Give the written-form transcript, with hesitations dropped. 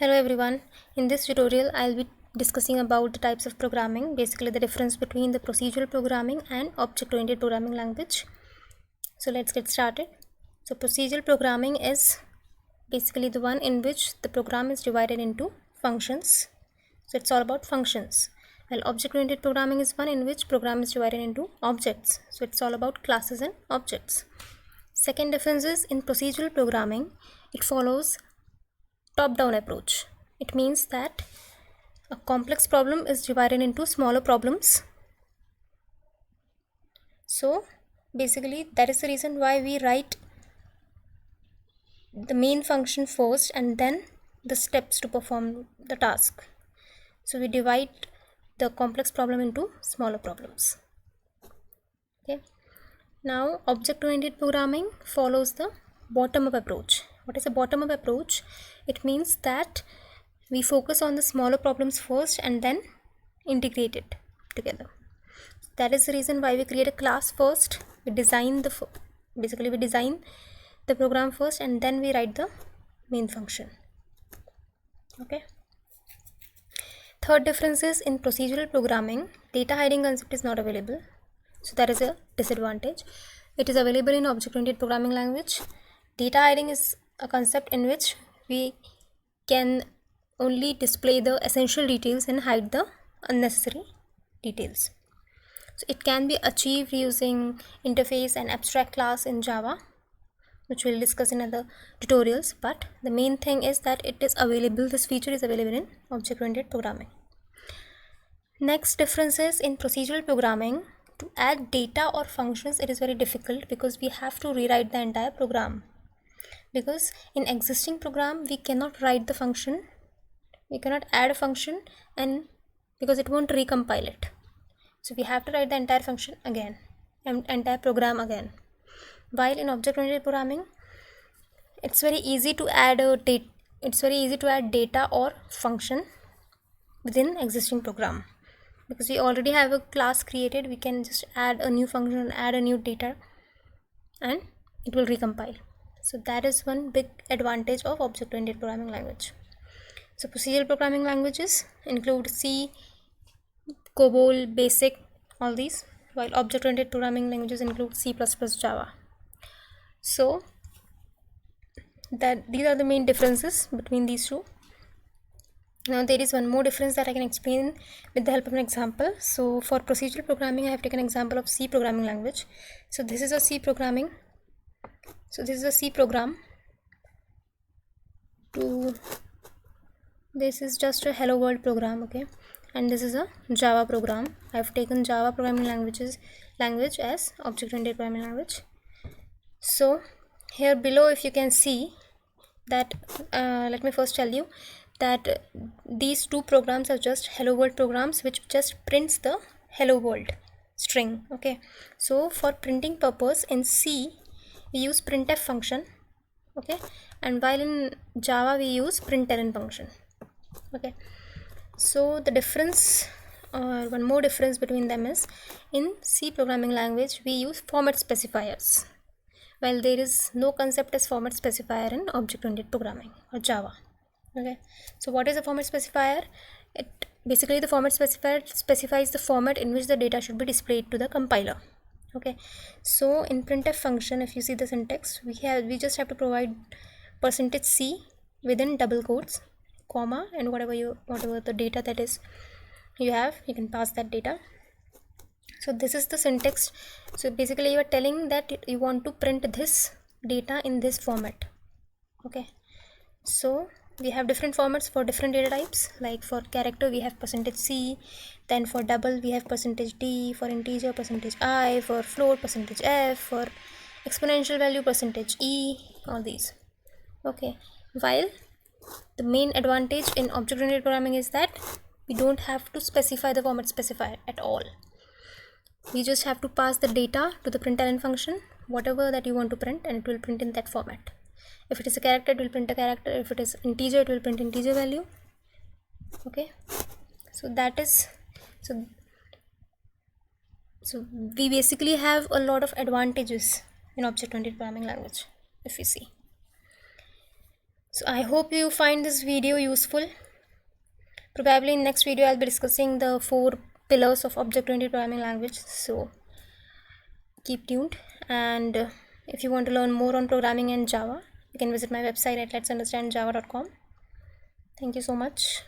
Hello everyone. In this tutorial I'll be discussing about the types of programming, basically the difference between the procedural programming and object-oriented programming language. So let's get started. So procedural programming is basically the one in which the program is divided into functions. So it's all about functions. While object-oriented programming is one in which program is divided into objects. So it's all about classes and objects. Second difference is in procedural programming, it follows top-down approach. It means that a complex problem is divided into smaller problems. So basically that is the reason why we write the main function first and then the steps to perform the task. So we divide the complex problem into smaller problems. Okay. Now object-oriented programming follows the bottom-up approach. What is a bottom-up approach? It means that we focus on the smaller problems first and then integrate it together. That is the reason why we create a class first. We design the program first and then we write the main function. Okay. Third difference is in procedural programming, data hiding concept is not available. So that is a disadvantage. It is available in object-oriented programming language. Data hiding is a concept in which we can only display the essential details and hide the unnecessary details. So it can be achieved using interface and abstract class in Java, which we'll discuss in other tutorials, but the main thing is that it is available, this feature is available in object-oriented programming. Next difference is in procedural programming, to add data or functions it is very difficult because we have to rewrite the entire program. Because in existing program we cannot write the function, we cannot add a function, and because it won't recompile it. So we have to write the entire function again, entire program again. While in object-oriented programming, it's very easy to add data or function within existing program. Because we already have a class created, we can just add a new function, add a new data, and it will recompile. So that is one big advantage of object-oriented programming language. So procedural programming languages include C, COBOL, BASIC, all these, while object-oriented programming languages include C++, Java. So these are the main differences between these two. Now there is one more difference that I can explain with the help of an example. So for procedural programming, I have taken an example of C programming language. So this is a C programming. So this is a C program. This is just a hello world program, okay? And this is a Java program. I have taken Java programming language as object-oriented programming language. So here below, if you can see that, let me first tell you that these two programs are just hello world programs which just prints the hello world string. Okay, so for printing purpose in C we use printf function, okay, and while in Java we use println function. Okay, so the difference, or one more difference between them is in C programming language we use format specifiers, while there is no concept as format specifier in object-oriented programming or Java. Okay, so what is a format specifier? It basically, the format specifier specifies the format in which the data should be displayed to the compiler. Okay, so in printf function, if you see the syntax, we just have to provide %c within double quotes, comma, and whatever the data that is you have, you can pass that data. So this is the syntax. So basically you are telling that you want to print this data in this format. Okay, so we have different formats for different data types. Like for character we have %c, then for double we have %d, for integer %i, for float %f, for exponential value %e, all these. Okay, while the main advantage in object-oriented programming is that we don't have to specify the format specifier at all. We just have to pass the data to the println function, whatever that you want to print, and it will print in that format. If it is a character, it will print a character. If it is integer, it will print integer value. Okay, so that is, so we basically have a lot of advantages in object-oriented programming language, if we see. So I hope you find this video useful. Probably in next video I'll be discussing the 4 pillars of object-oriented programming language. So keep tuned, and if you want to learn more on programming and Java, you can visit my website at letsunderstandjava.com. Thank you so much.